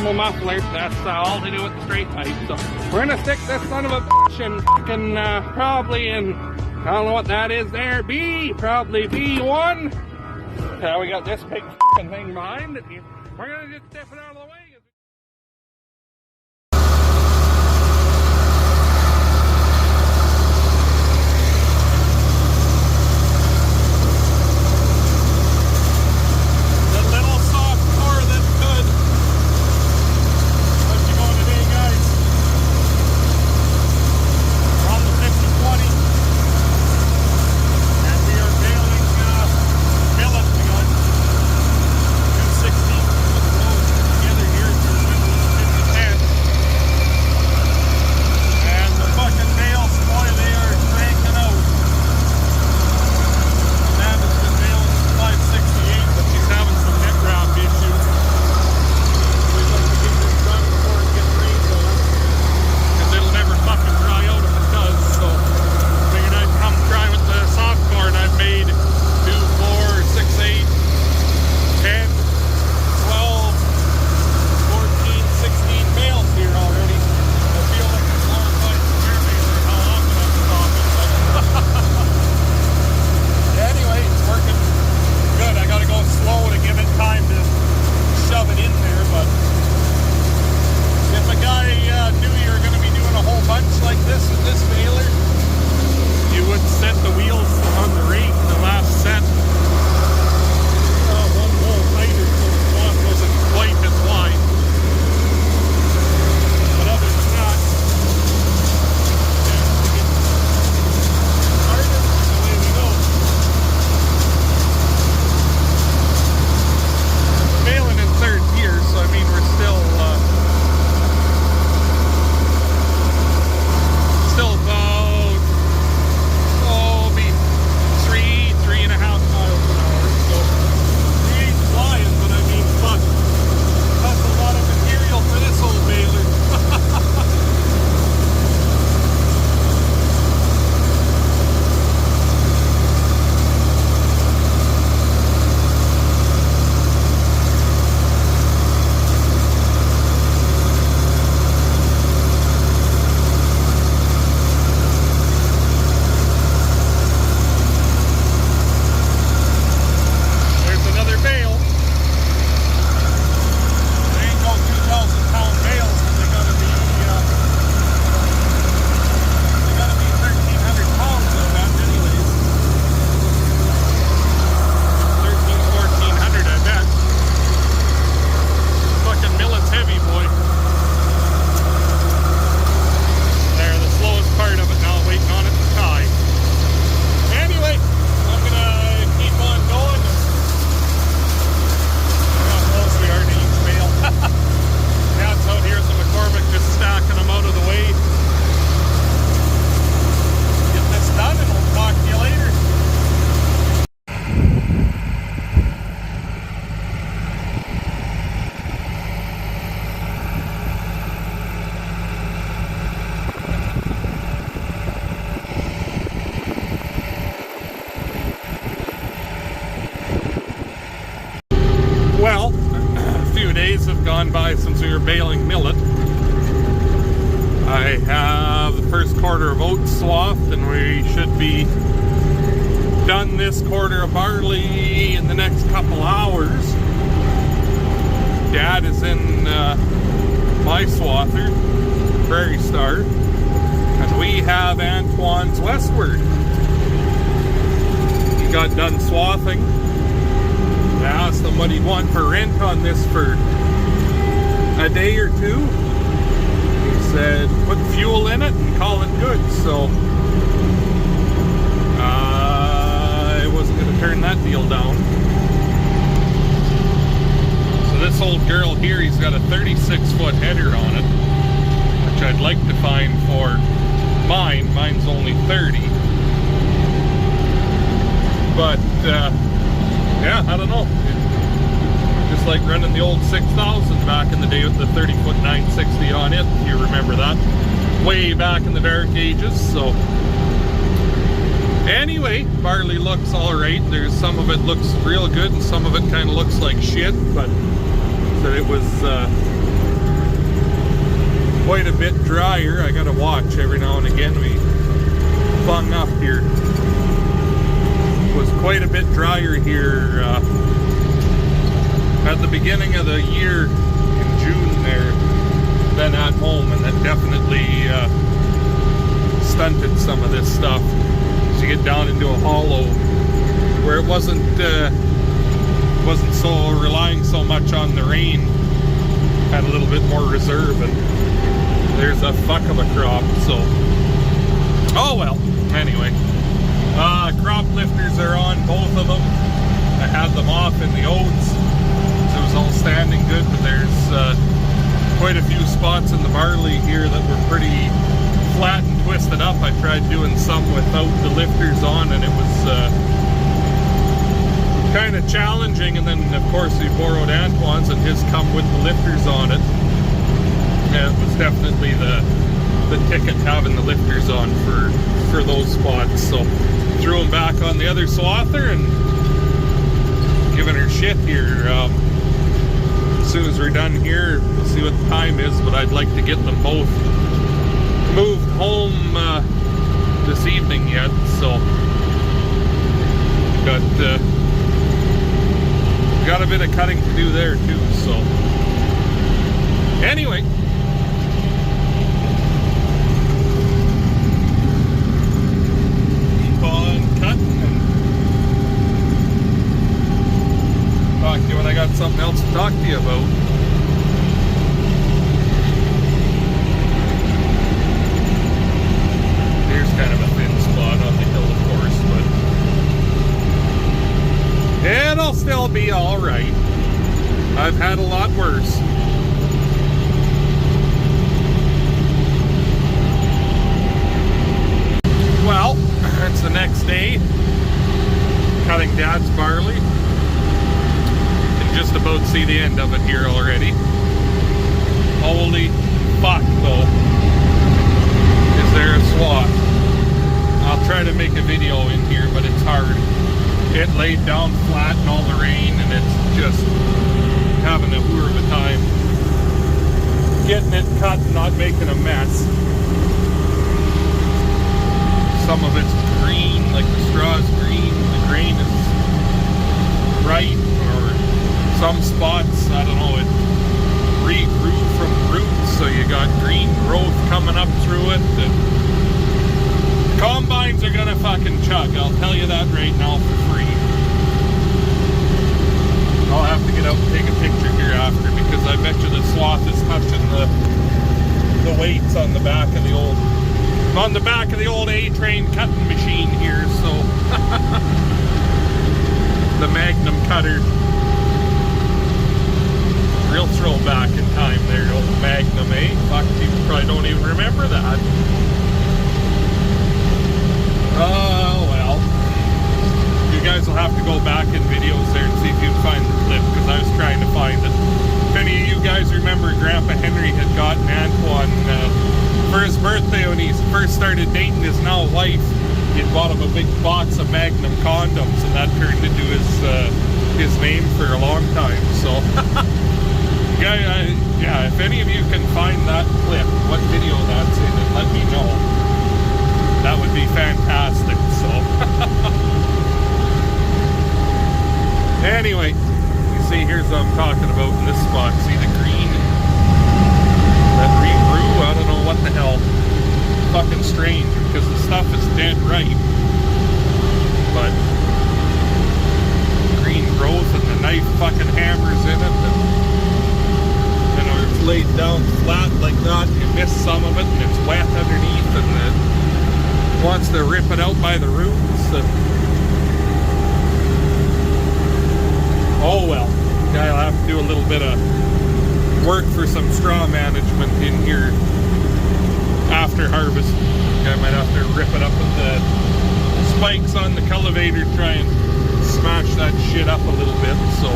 normal muffler. That's all to do with the straight pipe. So we're gonna stick this son of a bitch in fucking probably in, I don't know what that is there, probably B1. We got this big fucking thing behind it. We're gonna just step it out of the way. Well, a few days have gone by since we were baling millet. I have the first quarter of oats swathed, and we should be done this quarter of barley in the next couple hours. Dad is in my swather, Prairie Star, and we have Antoine's westward. He got done swathing. I asked him what he'd want for rent on this for a day or two. He said put fuel in it and call it good, so I wasn't going to turn that deal down. So this old girl here, he's got a 36-foot header on it, which I'd like to find for mine. Mine's only 30. But yeah, I don't know. Just like running the old 6000 back in the day with the 30-foot 960 on it, if you remember that. Way back in the dark ages, so. Anyway, barley looks alright. There's some of it looks real good and some of it kind of looks like shit, but so it was quite a bit drier. I gotta watch every now and again. We bung up here. It was quite a bit drier here at the beginning of the year in June there than at home, and that definitely stunted some of this stuff as you get down into a hollow where it wasn't so relying so much on the rain. Had a little bit more reserve, and there's a fuck of a crop. So oh well. Anyway, crop lifters are on, both of them. I had them off in the oats. It was all standing good, but there's quite a few spots in the barley here that were pretty flat and twisted up. I tried doing some without the lifters on, and it was kind of challenging. And then of course we borrowed Antoine's, and his come with the lifters on it. And it was definitely the ticket having the lifters on for those spots. So threw them back on the other swather and giving her shit here. As soon as we're done here, we'll see what the time is, but I'd like to get them both moved home this evening yet. So got a bit of cutting to do there too. So anyway, keep on cutting and talk to you when I got something else to talk to you about. Here's kind of a thin spot on the hill, of course, but it'll still be all right. I've had a lot worse. Well, it's the next day. Cutting Dad's barley. Just about see the end of it here already. Holy fuck though, is there a swath. I'll try to make a video in here, but it's hard. It laid down flat in all the rain, and it's just having a whore of a time getting it cut and not making a mess. Some of it's green, like the straw is green, the grain is bright, or some spots, I don't know, it regrew from roots, so you got green growth coming up through it. And combines are gonna fucking chug, I'll tell you that right now for free. I'll have to get out and take a picture here after, because I bet you the swath is touching the weights on the back of the old A-train cutting machine here, so the Magnum cutter. Real throwback in time there, old Magnum, eh? Fuck, people probably don't even remember that. Oh, well. You guys will have to go back in videos there and see if you can find the clip, because I was trying to find it. If any of you guys remember, Grandpa Henry had gotten Antoine for his birthday when he first started dating his now wife. He'd bought him a big box of Magnum condoms, and that turned into his name for a long time, so... Yeah, if any of you can find that clip, what video that's in, and let me know. That would be fantastic, so. Anyway, you see, here's what I'm talking about in this spot. See the green? That regrew? I don't know what the hell. Fucking strange, because the stuff is dead ripe. But green growth, and the knife fucking hammers in it, and it's laid down flat like that. You miss some of it, and it's wet underneath, and it wants to rip it out by the roots. Oh well, I'll have to do a little bit of work for some straw management in here after harvest. I might have to rip it up with the spikes on the cultivator, try and smash that shit up a little bit, so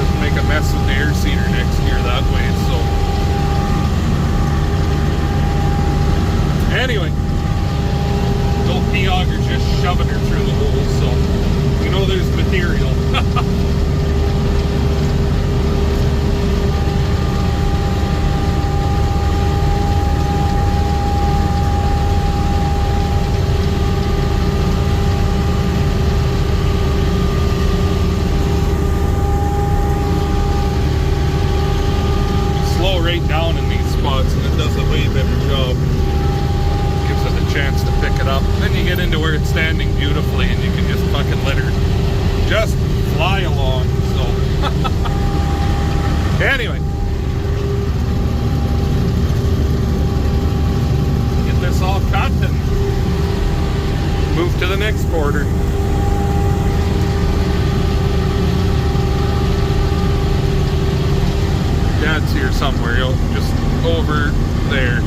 doesn't make a mess with the air seeder next year that way. So anyway, old pea auger's just shoving her through the hole, so you know there's material. where it's standing beautifully and you can just fucking let her just fly along. So anyway, get this all cut and move to the next quarter. Dad's here somewhere, just over there.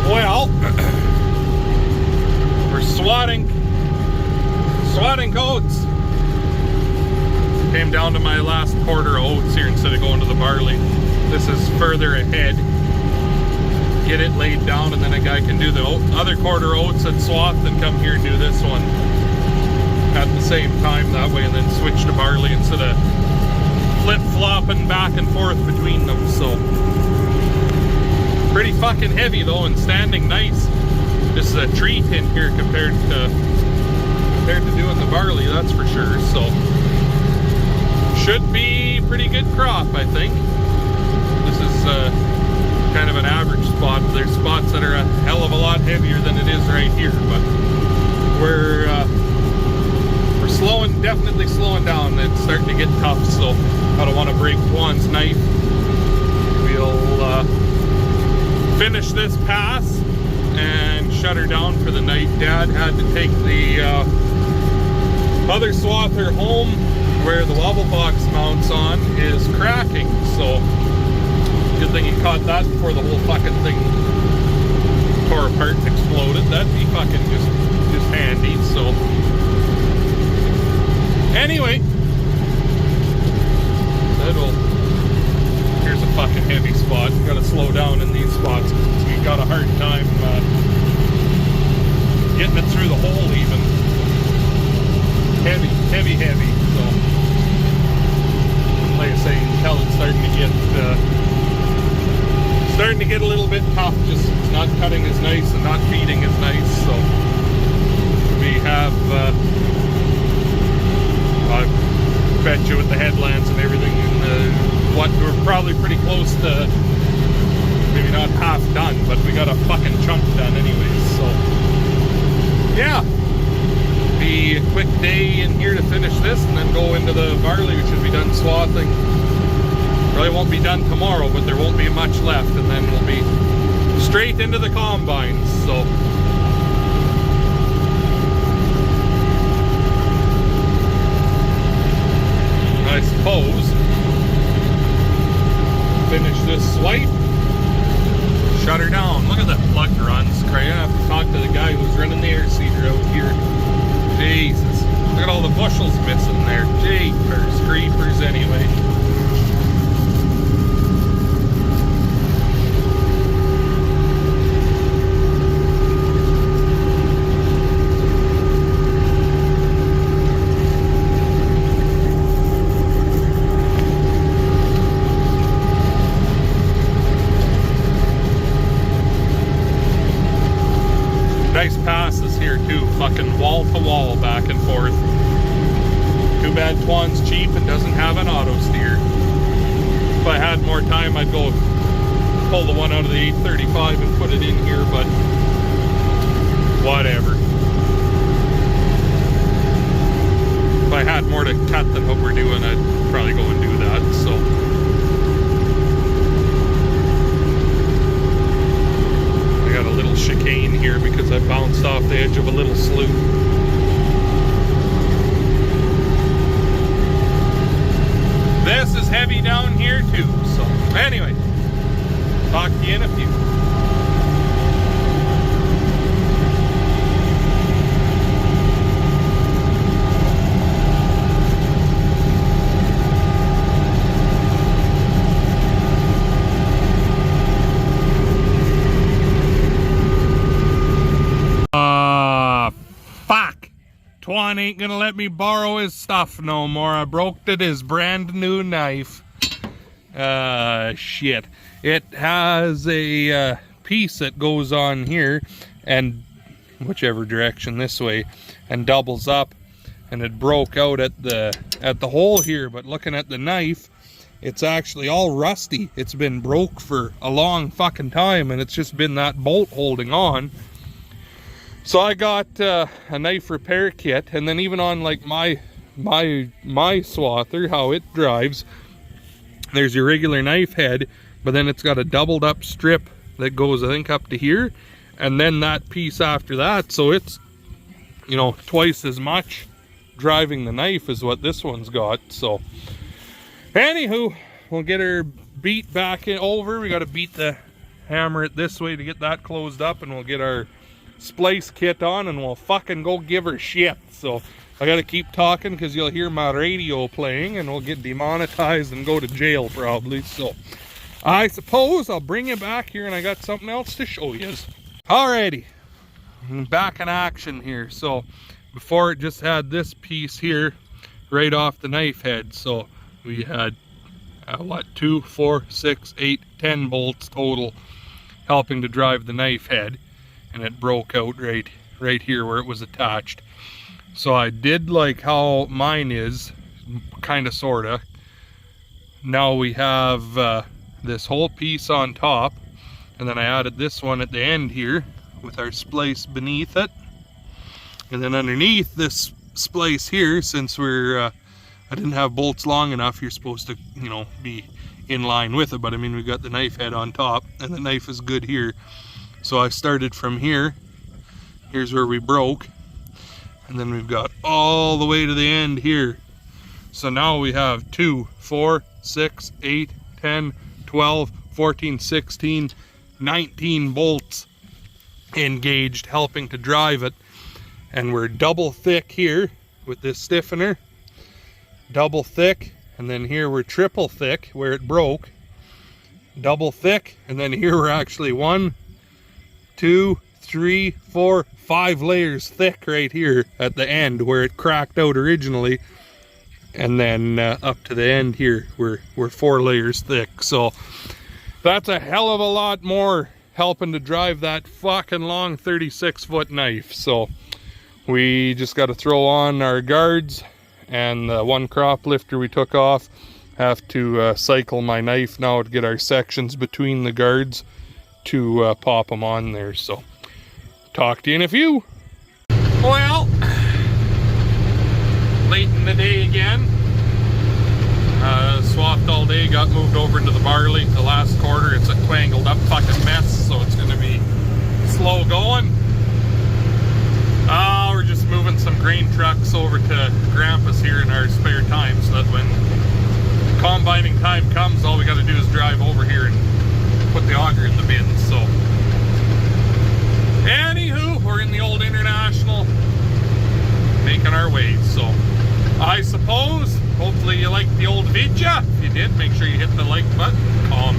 Well, we're swathing oats. Came down to my last quarter of oats here instead of going to the barley. This is further ahead. Get it laid down and then a guy can do the other quarter oats at Swathing and come here and do this one at the same time that way, and then switch to barley instead of flip-flopping back and forth between them. So pretty fucking heavy though and standing nice. This is a treat in here compared to doing the barley, that's for sure. So should be pretty good crop, I think. This is kind of an average spot. There's spots that are a hell of a lot heavier than it is right here, but we're slowing, definitely slowing down. It's starting to get tough, so I don't want to break Juan's knife. We'll finish this pass and shut her down for the night. Dad had to take the other swather home where the wobble box mounts on is cracking, so good thing he caught that before the whole fucking thing tore apart and exploded. That'd be fucking just handy. So anyway, here's a fucking heavy spot. You gotta slow down in these spots because we got a hard time getting it through the hole even. Heavy. So like I say, you can tell it's starting to get a little bit tough. Just it's not cutting as nice and not feeding as nice. So we have I bet you with the headlands and everything, and we're probably pretty close to maybe not half done, but we got a fucking chunk done anyways. So yeah. Be a quick day in here to finish this and then go into the barley, which should be done swathing. Probably won't be done tomorrow, but there won't be much left, and then we'll be straight into the combines. So I suppose finish this swipe, shut her down. Look at the plug runs. I have to talk to the guy who's running the air seeder out here. Jesus, look at all the bushels missing there. Jeepers creepers anyway. Nice passes here too, fucking wall to wall back and forth. Too bad Twan's cheap and doesn't have an auto steer. If I had more time, I'd go pull the one out of the 835 and put it in here, but whatever. If I had more to cut than what we're doing, I'd probably go and do that. So got a little chicane here because I bounced off the edge of a little slough. This is heavy down here too. So anyway, talk to you in a few. Twan ain't gonna let me borrow his stuff no more. I broke his brand new knife. Shit. It has a piece that goes on here and whichever direction, this way, and doubles up, and it broke out at the hole here. But looking at the knife, it's actually all rusty. It's been broke for a long fucking time, and it's just been that bolt holding on. So I got a knife repair kit, and then even on like my swather, how it drives, there's your regular knife head, but then it's got a doubled up strip that goes, I think, up to here, and then that piece after that. So it's, you know, twice as much driving the knife as what this one's got. So anywho, we'll get her beat back over. We got to beat the hammer it this way to get that closed up, and we'll get our splice kit on, and we'll fucking go give her shit. So I gotta keep talking because you'll hear my radio playing and we'll get demonetized and go to jail probably. So I suppose I'll bring you back here, and I got something else to show you. Alrighty, back in action here. So before, it just had this piece here right off the knife head. So we had what, 2, 4, 6, 8, 10 bolts total helping to drive the knife head, and it broke out right here where it was attached. So I did like how mine is, kind of, sort of. Now we have this whole piece on top, and then I added this one at the end here with our splice beneath it. And then underneath this splice here, since I didn't have bolts long enough, you're supposed to, you know, be in line with it. But I mean, we got the knife head on top, and the knife is good here. So I started from here. Here's where we broke. And then we've got all the way to the end here. So now we have 2, 4, 6, 8, 10, 12, 14, 16, 19 bolts engaged, helping to drive it. And we're double thick here with this stiffener. Double thick. And then here we're triple thick where it broke. Double thick. And then here we're actually 1, 2, 3, 4, 5 layers thick right here at the end where it cracked out originally, and then up to the end here we're 4 layers thick. So that's a hell of a lot more helping to drive that fucking long 36-foot knife. So we just got to throw on our guards, and the one crop lifter we took off. Have to cycle my knife now to get our sections between the guards to pop them on there. So talk to you in a few. Well, late in the day again. Swathed all day, got moved over into the barley. The last quarter, it's a tangled up fucking mess, so it's gonna be slow going. We're just moving some grain trucks over to Grandpa's here in our spare time, so that when combining time comes, all we gotta do is drive over here and put the auger in the bin. So anywho, we're in the old International, making our way. So I suppose, hopefully you liked the old video. If you did, make sure you hit the like button, comment.